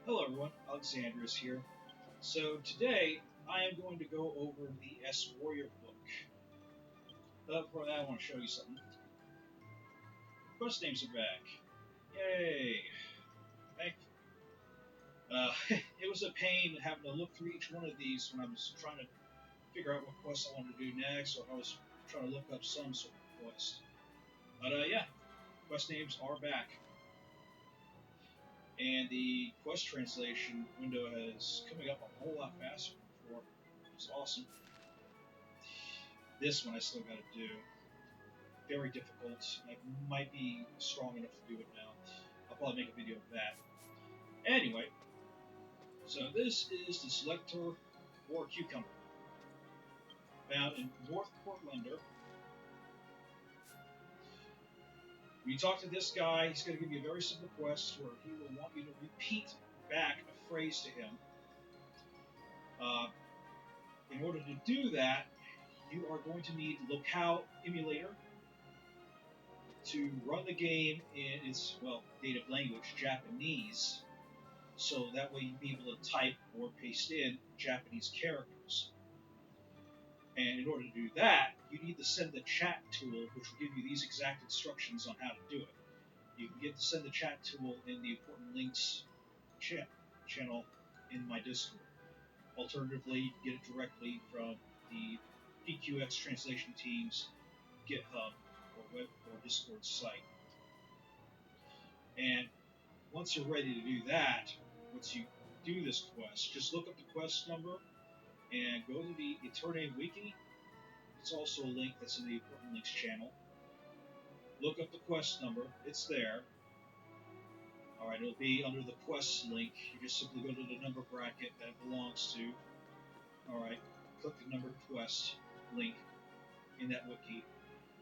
Hello everyone, Alexander is here. So today I am going to go over the S.Warrior book. Before that I want to show you something. Quest names are back. Yay! Thank it was a pain having to look through each one of these when I was trying to figure out what quest I wanted to do next, or if I was trying to look up some sort of quest. But yeah, quest names are back. And the quest translation window is coming up a whole lot faster than before. It's awesome. This one I still got to do. Very difficult. I might be strong enough to do it now. I'll probably make a video of that. Anyway, so this is the Selector or Cucumber, found in North Portlander. When you talk to this guy, he's going to give you a very simple quest where he will want you to repeat back a phrase to him. Uh, in order to do that, you are going to need the Locale emulator to run the game in its, well, native language, Japanese, so that way you'd be able to type or paste in Japanese characters. And in order to do that, you need to send the chat tool, which will give you these exact instructions on how to do it. You can get the send the chat tool in the important links channel in my Discord. Alternatively, you can get it directly from the PQX translation team's GitHub or web or Discord site. And once you're ready to do that, once you do this quest, just look up the quest number and go to the Eterne Wiki. It's also a link that's in the Important Links channel. Look up the quest number. It's there. Alright, it'll be under the quests link. You just simply go to the number bracket that it belongs to. Alright, click the number quest link in that wiki,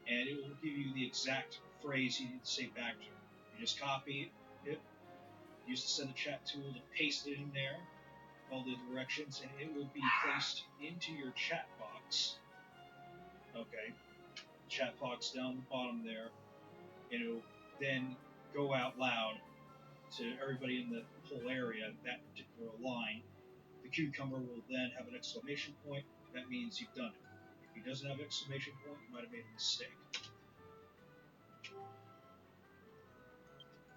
and it will give you the exact phrase you need to say back to. You just copy it, use the send the chat tool to paste it in there, all the directions, and it will be placed into your chat box. Okay, chat box down the bottom there, and it'll then go out loud to everybody in the whole area, that particular line. The cucumber will then have an exclamation point. That means you've done it. If he doesn't have an exclamation point, you might have made a mistake.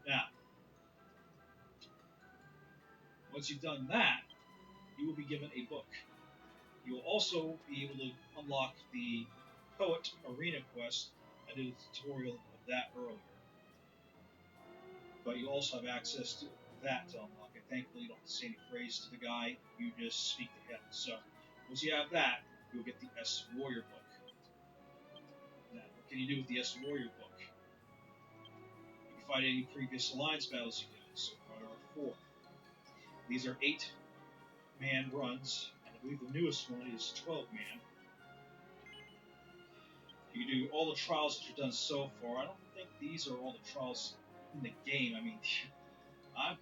Now, once you've done that, you will be given a book. You will also be able to unlock the Poet Arena quest. I did a tutorial of that earlier. But you also have access to that to unlock it. Thankfully, you don't have to say any phrase to the guy. You just speak to him. So, once you have that, you'll get the S.Warrior book. Now, what can you do with the S.Warrior book? You can fight any previous Alliance battles you did. So far, there are 4. These are 8-man runs, and I believe the newest one is 12-man. You can do all the trials that you've done so far. I don't think these are all the trials in the game. I mean, I'm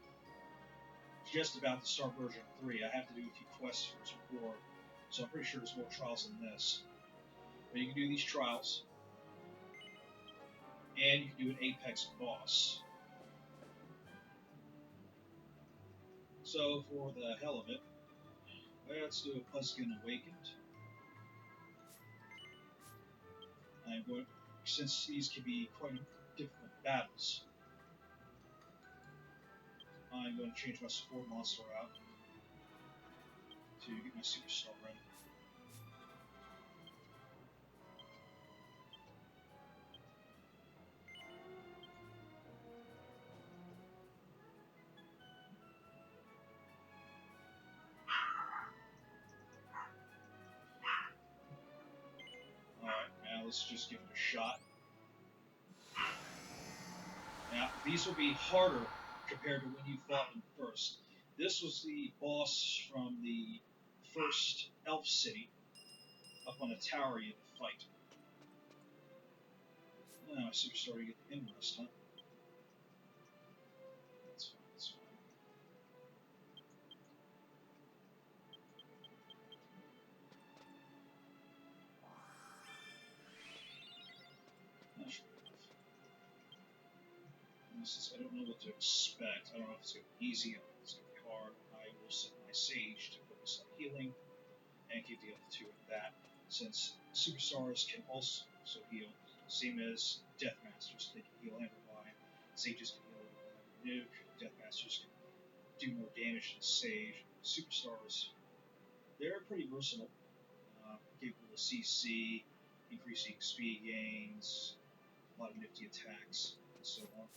just about to start version 3. I have to do a few quests first before, so I'm pretty sure there's more trials than this. But you can do these trials, and you can do an Apex boss. So for the hell of it, let's do a Puzkin Awakened. I'm going, since these can be quite difficult battles, I'm going to change my support monster out to get my superstar ready. Alright, now let's just give it a shot. Now, these will be harder compared to when you fought them first. This was the boss from the first Elf City, up on a tower you had to fight. Oh, my superstar to get the inrest, huh? That's fine, that's fine. Not sure enough. Since I don't know what to expect, I don't know if it's going to be easy, I don't know if it's going to be hard. will set my Sage to focus on healing and keep the other two at that. Since Superstars can also heal, same as Deathmasters, they can heal and revive. Sages can heal and revive and nuke. Deathmasters can do more damage than Sage. Superstars, they're pretty versatile, capable of CC, increasing speed gains, a lot of nifty attacks, and so on.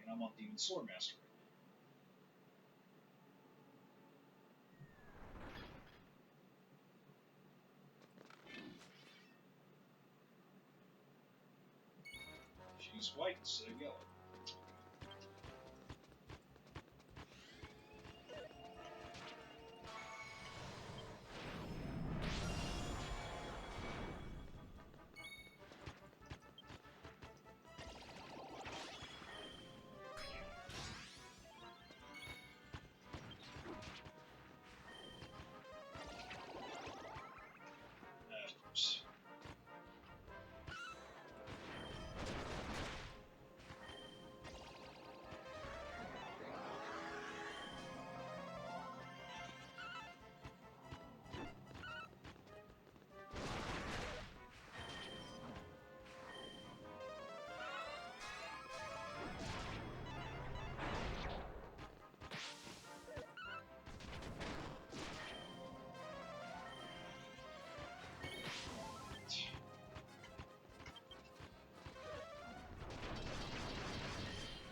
And I'm on Demon Swordmaster right now. She's white instead of yellow. Of course.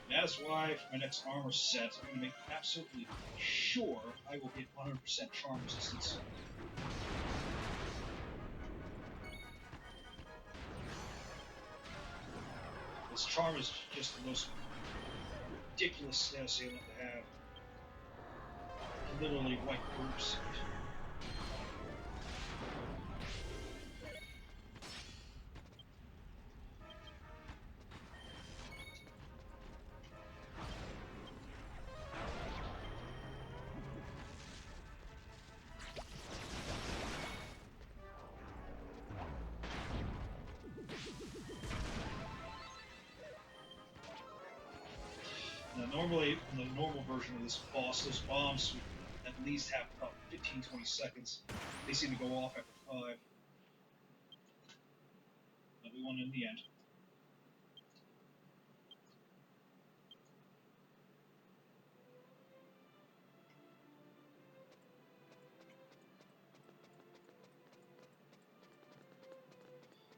That is why for my next armor set, I'm going to make absolutely sure I will get 100% charm resistance. This charm is just the most ridiculous status ailment to have. Literally wipe groups. Now, normally, in the normal version of this boss, those bombs would at least have about 15-20 seconds. They seem to go off after 5. But we won in the end.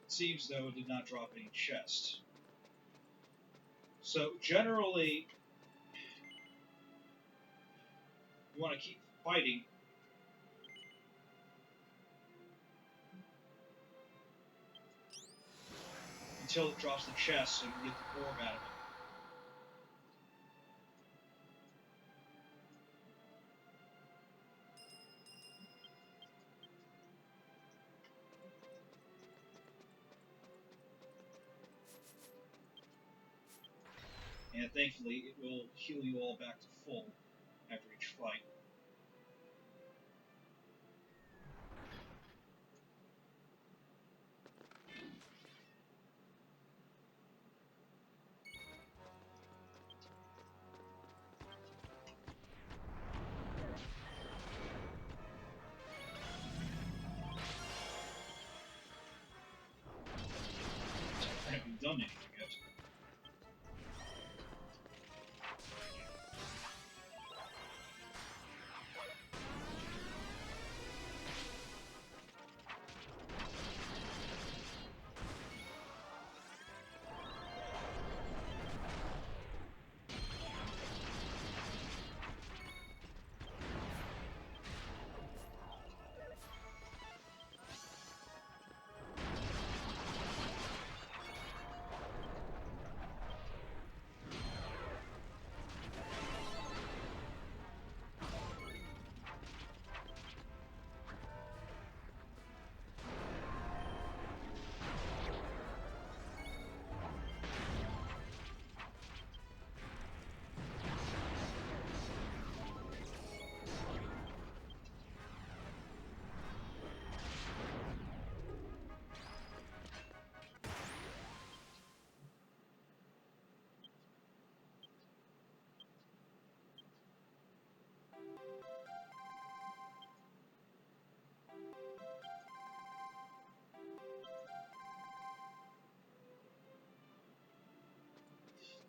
It seems, though, it did not drop any chests. So, generally, you want to keep fighting until it drops the chest so you can get the orb out of it. And thankfully, it will heal you all back to full after each fight. I haven't done anything yet.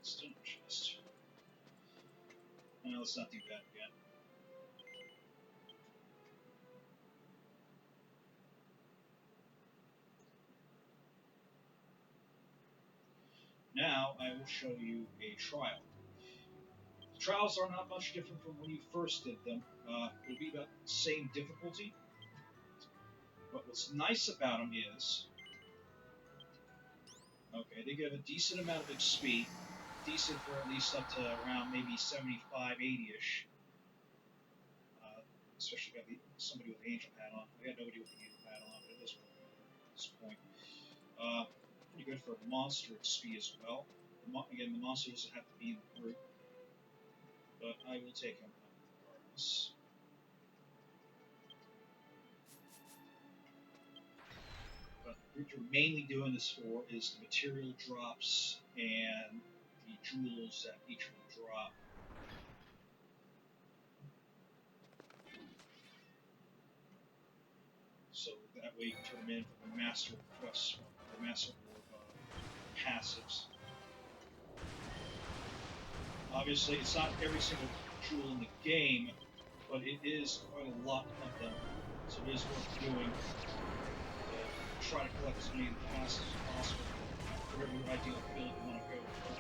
Still no chest. Well, let's not do that again. Now I will show you a trial. The trials are not much different from when you first did them. It'll be about the same difficulty. But what's nice about them is, okay, they give a decent amount of XP, decent for at least up to around maybe 75, 80-ish. Especially got somebody with the angel hat on. I got nobody with the angel hat on, but it doesn't really matter at this point. Pretty good for monster XP as well. Again, the monster doesn't have to be in the group, but I will take him regardless. But what you're mainly doing this for is the material drops and the jewels that each will drop. So that way you can turn them in for the master quests, or the master passives. Obviously, it's not every single jewel in the game, but it is quite a lot of them, so it is worth doing. Try to collect as many of the passives as possible, whatever your ideal build you want to go for.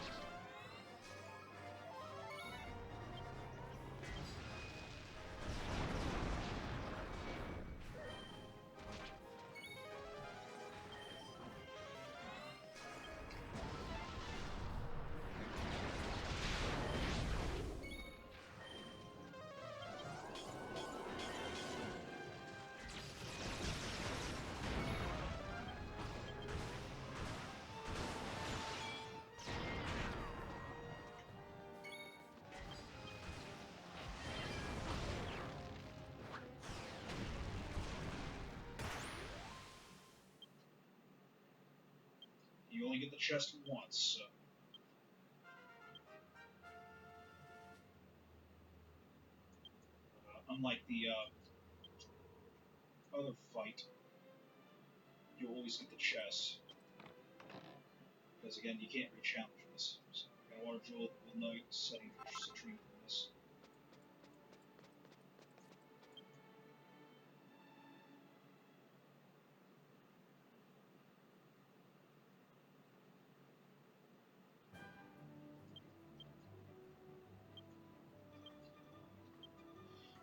You only get the chest once, so. Unlike the other fight, you always get the chest. Because again, you can't re-challenge this. So, I want to draw the night setting for citrine for this.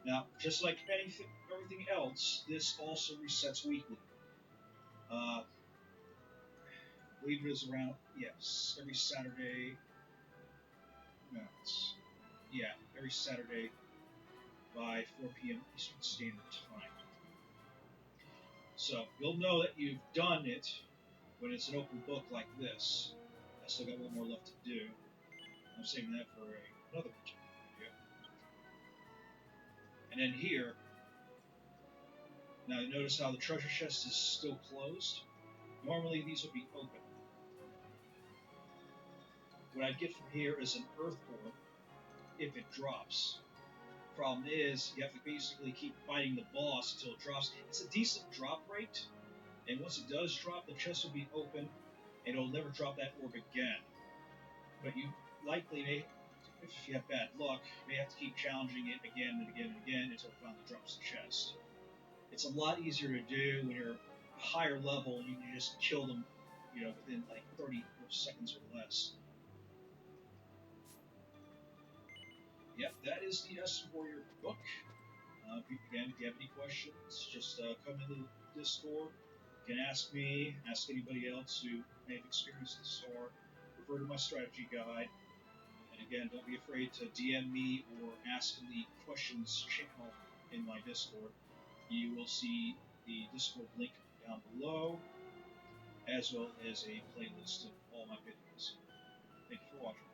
Now, just like everything else, this also resets weekly. I believe it is around, yes, every Saturday. No, every Saturday by 4 p.m. Eastern Standard Time. So you'll know that you've done it when it's an open book like this. I still got one more left to do. I'm saving that for another video. And then here, now you notice how the treasure chest is still closed. Normally these would be open. What I get from here is an earth orb if it drops. Problem is, you have to basically keep fighting the boss until it drops. It's a decent drop rate, and once it does drop, the chest will be open, and it'll never drop that orb again. But you likely may, if you have bad luck, may have to keep challenging it again and again and again until it finally drops the chest. It's a lot easier to do when you're higher level. You can just kill them, within like 30 seconds or less. Yep, that is the S.Warrior book. Again, if you have any questions, just come into the Discord. You can ask me, ask anybody else who may have experienced this, or refer to my strategy guide. And again, don't be afraid to DM me or ask in the questions channel in my Discord. You will see the Discord link down below, as well as a playlist of all my videos. Thank you for watching.